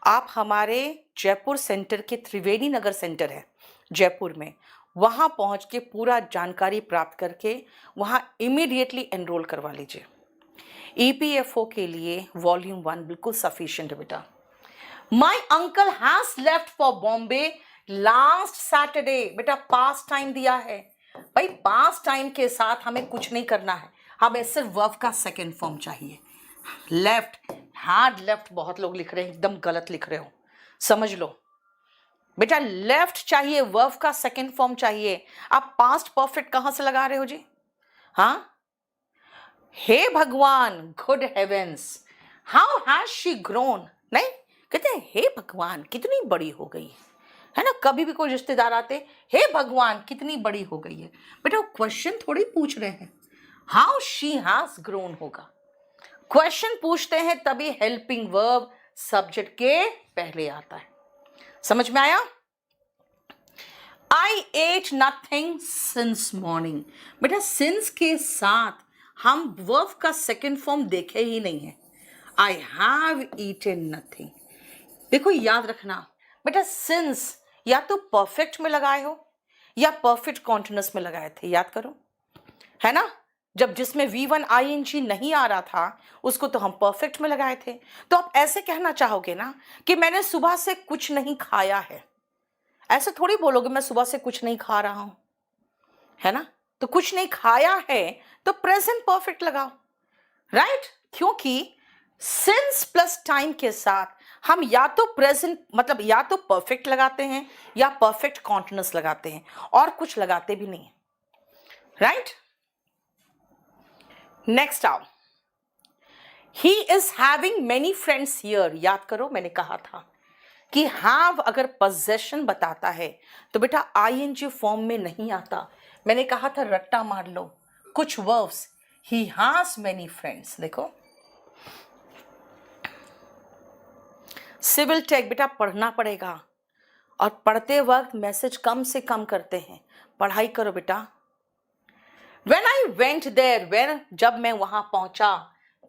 आप हमारे जयपुर सेंटर के त्रिवेणी नगर सेंटर है जयपुर में, वहाँ पहुँच के पूरा जानकारी प्राप्त करके वहाँ इमीडिएटली एनरोल करवा लीजिए। ईपीएफओ के लिए वॉल्यूम 1 बिल्कुल सफिशिएंट है बेटा। My uncle has left for Bombay last Saturday, बेटा पास्ट टाइम दिया है भाई। पास्ट टाइम के साथ हमें कुछ नहीं करना है, हमें सिर्फ वर्ब का सेकेंड फॉर्म चाहिए। लेफ्ट, हैड लेफ्ट बहुत लोग लिख रहे हैं, एकदम गलत लिख रहे हो, समझ लो बेटा, लेफ्ट चाहिए, वर्ब का सेकेंड फॉर्म चाहिए। आप पास्ट परफेक्ट कहां से लगा रहे हो जी? हाँ, हे भगवान, good heavens, how has she grown, नहीं कहते हैं हे भगवान कितनी बड़ी हो गई है ना। कभी भी कोई रिश्तेदार आते, हे भगवान कितनी बड़ी हो गई है, बेटा वो क्वेश्चन थोड़ी पूछ रहे हैं, हाउ शी हैज ग्रोन होगा। क्वेश्चन पूछते हैं तभी हेल्पिंग वर्ब सब्जेक्ट के पहले आता है। समझ में आया? आई एट नथिंग सिंस मॉर्निंग, बेटा सिंस के साथ हम वर्ब का सेकेंड फॉर्म देखे ही नहीं है। आई हैव ईटन नथिंग, देखो याद रखना बेटा, सिंस या तो परफेक्ट में लगाए हो या परफेक्ट कॉन्टिन्यूअस में लगाए थे, याद करो, है ना। जब जिसमें V1 ING नहीं आ रहा था उसको तो हम परफेक्ट में लगाए थे। तो आप ऐसे कहना चाहोगे ना कि मैंने सुबह से कुछ नहीं खाया है, ऐसे थोड़ी बोलोगे मैं सुबह से कुछ नहीं खा रहा हूं, है ना। तो कुछ नहीं खाया है तो प्रेजेंट परफेक्ट लगाओ, राइट। क्योंकि सिंस प्लस टाइम के साथ हम या तो प्रेजेंट मतलब या तो परफेक्ट लगाते हैं या परफेक्ट कॉन्टिन्यूअस लगाते हैं, और कुछ लगाते भी नहीं, राइट। नेक्स्ट आओ, he is having many friends here, याद करो मैंने कहा था कि हैव अगर पोजेशन बताता है तो बेटा ING फॉर्म में नहीं आता। मैंने कहा था रट्टा मार लो कुछ verbs, he has many friends. देखो सिविल टेक बेटा पढ़ना पड़ेगा, और पढ़ते वक्त मैसेज कम से कम करते हैं, पढ़ाई करो बेटा। When I went there, when जब मैं वहां पहुंचा,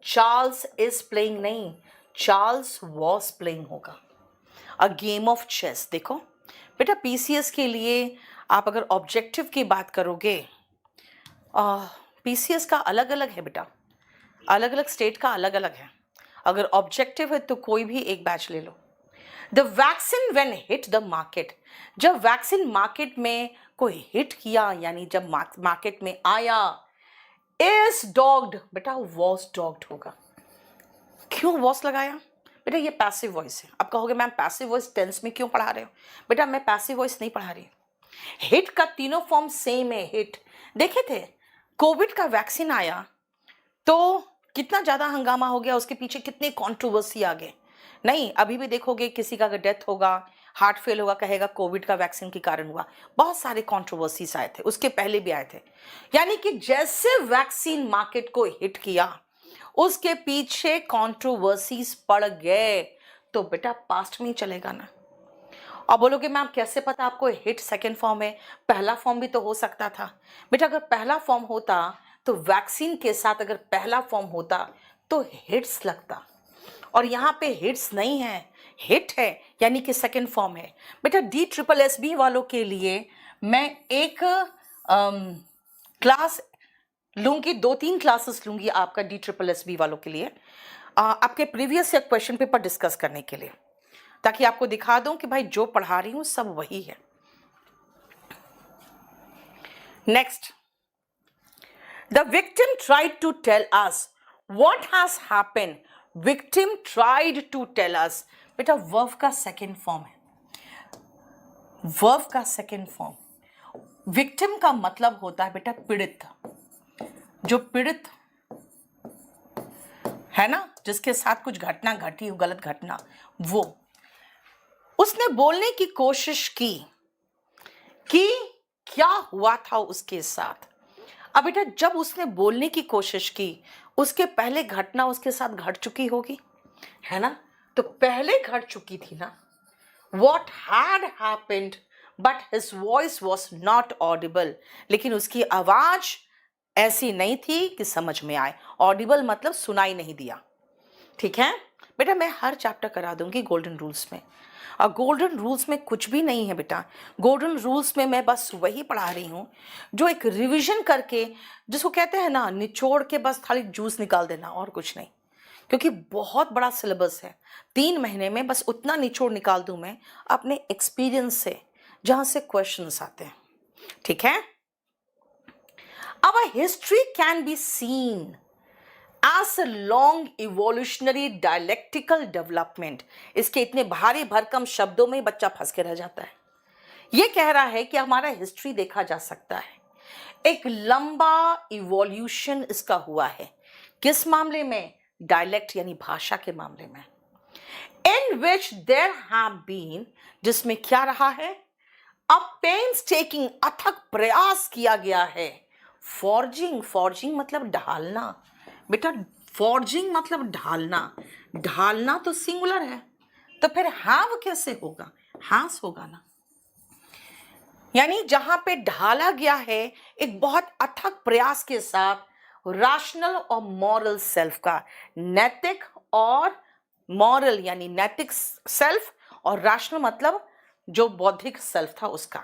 चार्ल्स इज प्लेइंग नहीं, चार्ल्स वॉज प्लेइंग होगा। अ गेम ऑफ चेस, देखो बेटा PCS के लिए आप अगर ऑब्जेक्टिव की बात करोगे, PCS का अलग अलग है बेटा, अलग अलग स्टेट का अलग अलग है। अगर ऑब्जेक्टिव है तो कोई भी एक बैच ले लो। The vaccine when hit the market, जब वैक्सीन मार्केट में कोई हिट किया यानी जब मार्केट में आया, इज डॉग्ड, बेटा वॉज डॉग्ड होगा। क्यों वॉज लगाया बेटा? ये पैसिव वॉइस है। आप कहोगे मैम पैसिव वॉइस टेंस में क्यों पढ़ा रहे हो? बेटा मैं पैसिव वॉइस नहीं पढ़ा रही, हिट का तीनों फॉर्म सेम है। हिट देखे थे, कोविड का वैक्सीन आया तो कितना ज्यादा हंगामा हो गया, उसके पीछे कितने कंट्रोवर्सी आ गए। नहीं, अभी भी देखोगे किसी का अगर डेथ होगा, हार्ट फेल होगा, कहेगा कोविड का वैक्सीन के कारण हुआ। बहुत सारे कंट्रोवर्सीज आए थे, उसके पहले भी आए थे। यानी कि जैसे वैक्सीन मार्केट को हिट किया उसके पीछे कंट्रोवर्सीज पड़ गए, तो बेटा पास्ट में ही चलेगा ना। और बोलोगे मैम कैसे पता आपको हिट सेकेंड फॉर्म है? पहला फॉर्म भी तो हो सकता था बेटा। अगर पहला फॉर्म होता तो वैक्सीन के साथ अगर पहला फॉर्म होता तो हिट्स लगता, और यहाँ पे हिट्स नहीं है, हिट है यानी कि सेकेंड फॉर्म है। बेटा DSSB वालों के लिए मैं एक क्लास लूंगी, 2-3 क्लासेस लूंगी आपका DSSB वालों के लिए, आपके प्रीवियस या क्वेश्चन पेपर डिस्कस करने के लिए, ताकि आपको दिखा दूं कि भाई जो पढ़ा रही हूं सब वही है। Next, The victim tried to tell us what has happened. Victim tried to tell us. बेटा वर्ब का सेकेंड फॉर्म है, वर्ब का सेकेंड फॉर्म. विक्टिम का मतलब होता है बेटा पीड़ित, जो पीड़ित है ना, जिसके साथ कुछ घटना घटी हो, गलत घटना, वो. उसने बोलने की कोशिश की कि क्या हुआ था उसके साथ. अब बेटा जब उसने बोलने की कोशिश की, उसके पहले घटना उसके साथ घट चुकी होगी, है ना, तो पहले घट चुकी थी ना. What had happened, but his voice was not audible. लेकिन उसकी आवाज ऐसी नहीं थी कि समझ में आए. ऑडिबल मतलब सुनाई नहीं दिया. ठीक है बेटा, मैं हर चैप्टर करा दूंगी गोल्डन रूल्स में. और गोल्डन रूल्स में कुछ भी नहीं है बेटा. गोल्डन रूल्स में मैं बस वही पढ़ा रही हूँ जो एक रिवीजन करके, जिसको कहते हैं ना निचोड़ के बस खाली जूस निकाल देना, और कुछ नहीं. क्योंकि बहुत बड़ा सिलेबस है. 3 महीने में बस उतना निचोड़ निकाल दूं मैं अपने एक्सपीरियंस से, जहां से क्वेश्चंस आते हैं. ठीक है. Our history can be seen as a long evolutionary dialectical development. इसके इतने भारी भरकम शब्दों में बच्चा फंस के रह जाता है. ये कह रहा है कि हमारा हिस्ट्री देखा जा सकता है, एक लंबा इवोल्यूशन इसका हुआ है. किस मामले में? डायलेक्ट यानी भाषा के मामले में. In which there have been, जिसमें क्या रहा है? अब painstaking अथक प्रयास किया गया है. फॉर्जिंग, फॉर्जिंग मतलब ढालना. बेटा फॉर्जिंग मतलब ढालना. ढालना तो सिंगुलर है, तो फिर हैव कैसे होगा? हैज होगा ना. यानी जहां पे ढाला गया है एक बहुत अथक प्रयास के साथ रैशनल और मॉरल सेल्फ का. नैतिक और मॉरल यानी नैतिक सेल्फ, और रैशनल मतलब जो बौद्धिक सेल्फ था उसका.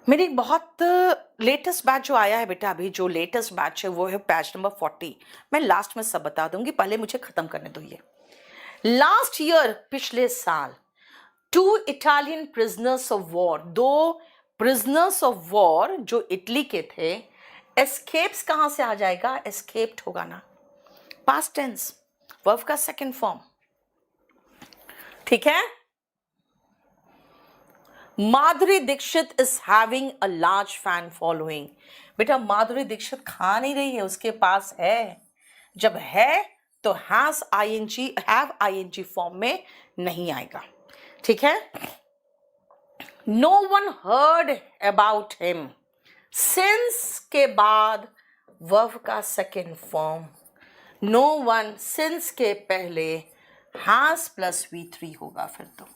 मेरी बहुत लेटेस्ट बैच जो आया है बेटा, अभी जो लेटेस्ट बैच है वो है बैच नंबर 40. मैं लास्ट में सब बता दूंगी, पहले मुझे खत्म करने दो. ये लास्ट ईयर, पिछले साल, 2 Italian prisoners of war, 2 prisoners of war जो इटली के थे. एस्केप्स कहां से आ जाएगा? एस्केप्ड होगा ना. पास्ट टेंस, वर्ब का सेकंड फॉर्म. ठीक है. Madhuri Dixit is having a large fan following. बेटा माधुरी दीक्षित खा नहीं रही है, उसके पास है. जब है तो has ING, have ING form में नहीं आएगा. ठीक है. No one heard about him. Since के बाद वर्ब का second form. No one, since के पहले हैज प्लस V3 होगा. फिर तो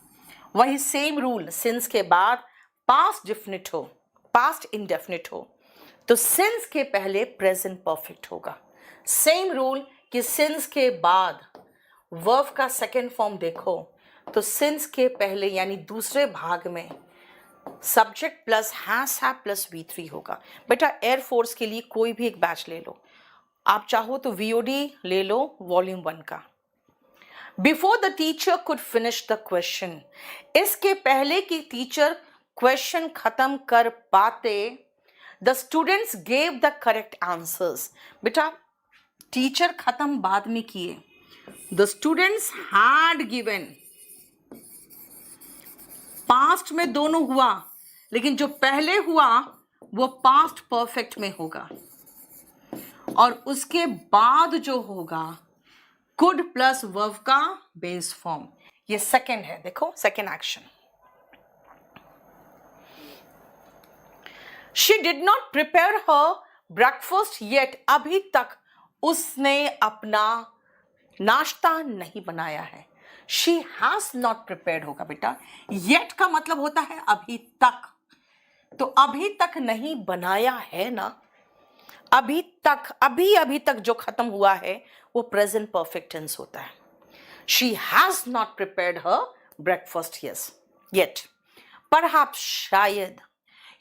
वही सेम रूल, सिंस के बाद पास्ट डिफिनिट हो, पास्ट इंडेफिनिट हो तो सिंस के पहले प्रेजेंट परफेक्ट होगा. सेम रूल कि सिंस के बाद वर्ब का सेकेंड फॉर्म देखो तो सिंस के पहले यानी दूसरे भाग में subject plus has have plus V3 होगा. बेटा एयरफोर्स के लिए कोई भी एक बैच ले लो, आप चाहो तो VOD ले लो वॉल्यूम 1 का. Before the teacher could finish the question, इसके पहले कि टीचर क्वेश्चन खत्म कर पाते, the students gave the correct answers. बेटा टीचर खत्म बाद में किए, the students had given. Past में दोनों हुआ, लेकिन जो पहले हुआ वो पास्ट परफेक्ट में होगा, और उसके बाद जो होगा कुड प्लस वर्ब का बेस फॉर्म. ये सेकंड है, देखो second action. She did not prepare her breakfast yet. अभी तक उसने अपना नाश्ता नहीं बनाया है. शी हैज नॉट प्रिपेयर्ड होगा बेटा. येट का मतलब होता है अभी तक, तो अभी तक नहीं बनाया है ना. अभी तक, अभी तक जो खत्म हुआ है वो प्रेजेंट परफेक्ट टेंस होता है. She has not prepared her breakfast yet. Perhaps, शायद.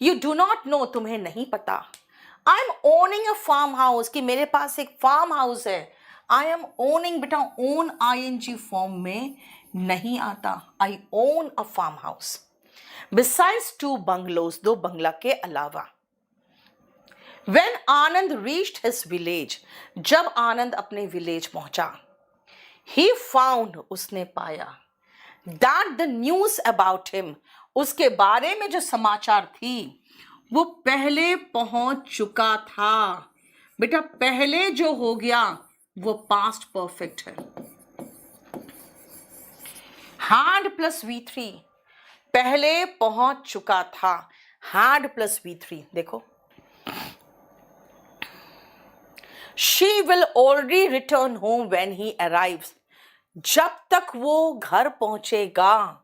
यू डू नॉट नो, तुम्हें नहीं पता. I am owning a farm house, कि मेरे पास एक फार्म हाउस है. आई एम ओनिंग, बेटा ओन ING फॉर्म में नहीं आता. I own a farm house. Besides 2 bungalows, 2 बंगला के अलावा. When Anand reached his village, जब आनंद अपने विलेज पहुंचा, he found, उसने पाया, that the news about him, उसके बारे में जो समाचार थी वो पहले पहुंच चुका था। बेटा पहले जो हो गया वो पास्ट परफेक्ट है। had प्लस V3, पहले पहुंच चुका था, had प्लस V3। देखो, she will already return home when he arrives, जब तक वो घर पहुंचेगा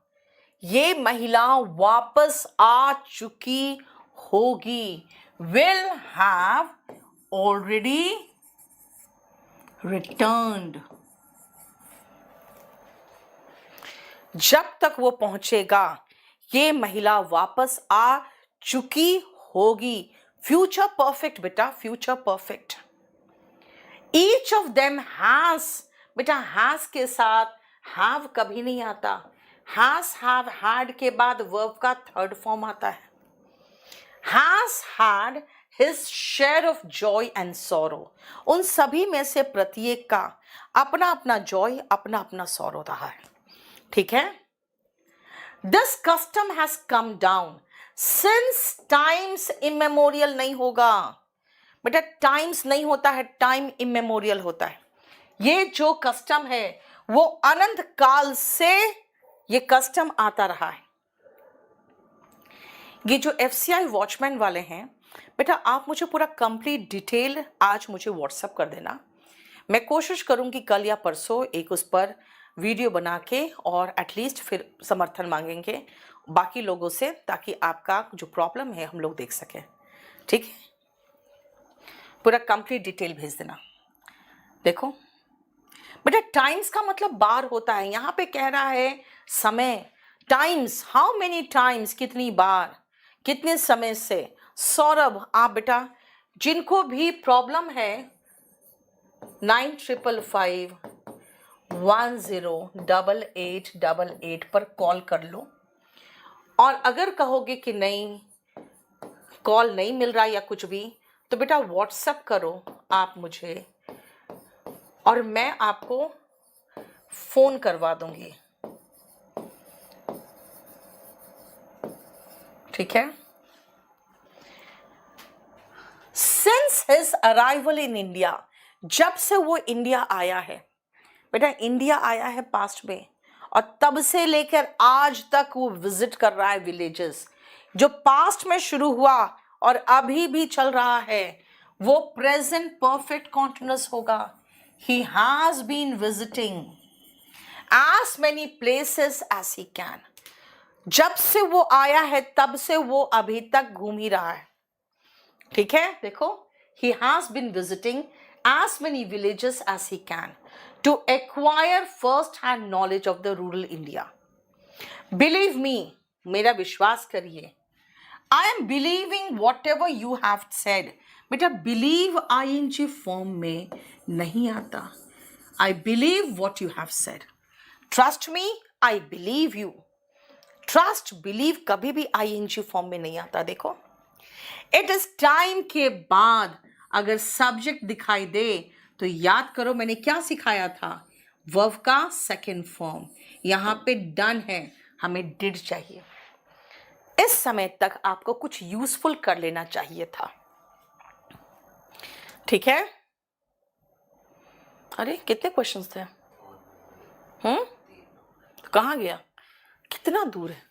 ये महिला वापस आ चुकी होगी, will have already returned, जब तक वो पहुंचेगा ये महिला वापस आ चुकी होगी। फ्यूचर परफेक्ट बेटा, future perfect. Each of them has, बेटा हैज के साथ हैव कभी नहीं आता। हैज हैव हैड के बाद वर्ब का थर्ड फॉर्म आता है। Has had his share of Joy and sorrow, उन सभी में से प्रत्येक का अपना अपना जॉय, अपना अपना सॉरो रहा है। ठीक है। This custom has come down since times immemorial नहीं होगा बेटा, टाइम्स नहीं होता है, टाइम इमेमोरियल होता है। ये जो कस्टम है वो अनंत काल से ये कस्टम आता रहा है। ये जो एफसीआई वॉचमैन वाले हैं बेटा, आप मुझे पूरा कंप्लीट डिटेल आज मुझे व्हाट्सएप कर देना। मैं कोशिश करूंगी कल या परसों एक उस पर वीडियो बना के और एटलीस्ट फिर समर्थन मांगेंगे बाकी लोगों से, ताकि आपका जो प्रॉब्लम है हम लोग देख सकें। ठीक है, पूरा कंप्लीट डिटेल भेज देना। देखो बेटा, टाइम्स का मतलब बार होता है, यहाँ पे कह रहा है समय। टाइम्स, हाउ मेनी टाइम्स, कितनी बार, कितने समय से। सौरभ, आप बेटा जिनको भी प्रॉब्लम है 95510888 पर कॉल कर लो। और अगर कहोगे कि नहीं कॉल नहीं मिल रहा या कुछ भी, तो बेटा व्हाट्सएप करो आप मुझे और मैं आपको फोन करवा दूंगी। ठीक है। Since his arrival in India, जब से वो इंडिया आया है बेटा, इंडिया आया है पास्ट में, और तब से लेकर आज तक वो विजिट कर रहा है विलेजेस। जो पास्ट में शुरू हुआ और अभी भी चल रहा है वो प्रेजेंट परफेक्ट कॉन्टिन्यूअस होगा। He has been visiting as many places as he can. जब से वो आया है तब से वो अभी तक घूम ही रहा है। ठीक है, देखो, he has been visiting as many villages as he can to acquire first hand knowledge of the rural India. Believe me, मेरा विश्वास करिए। I am believing whatever you have said. बेटा believe ing फॉर्म में नहीं आता। I believe what you have said. Trust me, I believe you. Trust, believe कभी भी ing form में नहीं आता। देखो, it is time के बाद अगर सब्जेक्ट दिखाई दे तो याद करो मैंने क्या सिखाया था, वर्ब का सेकेंड फॉर्म। यहाँ पे डन है, हमें डिड चाहिए। इस समय तक आपको कुछ यूजफुल कर लेना चाहिए था। ठीक है। अरे कितने क्वेश्चंस थे? तो कहाँ गया, कितना दूर है?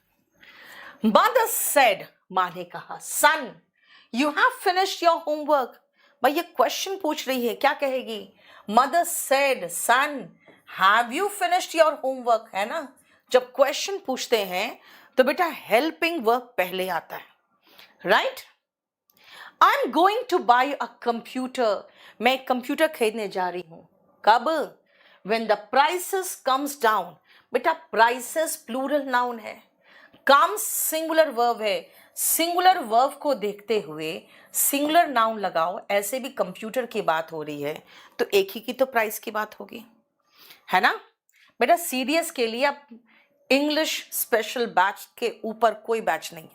मदर सेड, माँ ने कहा, son you have finished your homework. भाई ये क्वेश्चन पूछ रही है, क्या कहेगी? Mother said, son have you finished your homework, है ना। जब क्वेश्चन पूछते हैं तो बेटा हेल्पिंग वर्ब पहले आता है, right. I am going two by a computer, मैं एक कंप्यूटर खरीदने जा रही हूं। कब? When the prices comes down. बेटा प्राइसेस प्लूरल नाउन है, कम्स सिंगुलर वर्ब है। सिंगुलर वर्ब को देखते हुए सिंगुलर नाउन लगाओ। ऐसे भी कंप्यूटर की बात हो रही है तो एक ही की तो प्राइस की बात होगी, है ना। बेटा सीडीएस के लिए अब इंग्लिश स्पेशल बैच के ऊपर कोई बैच नहीं है,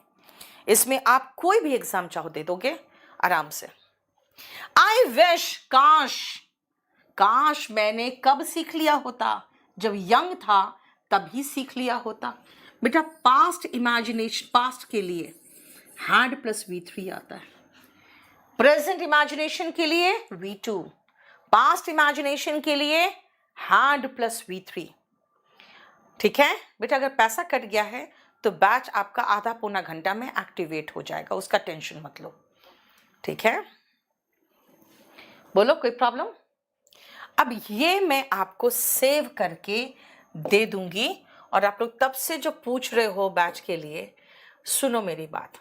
इसमें आप कोई भी एग्जाम चाहो दे दोगे आराम से। आई विश, काश, काश मैंने कब सीख लिया होता, जब यंग था तभी सीख लिया होता। बेटा पास्ट इमेजिनेशन, पास्ट के लिए हैड प्लस V3 आता है, प्रेजेंट इमेजिनेशन के लिए V2, पास्ट इमेजिनेशन के लिए हैड प्लस V3। ठीक है बेटा, अगर पैसा कट गया है तो बैच आपका आधा पौना घंटा में एक्टिवेट हो जाएगा, उसका टेंशन मत लो। ठीक है, बोलो कोई प्रॉब्लम? अब ये मैं आपको सेव करके दे दूंगी, और आप लोग तब से जो पूछ रहे हो बैच के लिए, सुनो मेरी बात।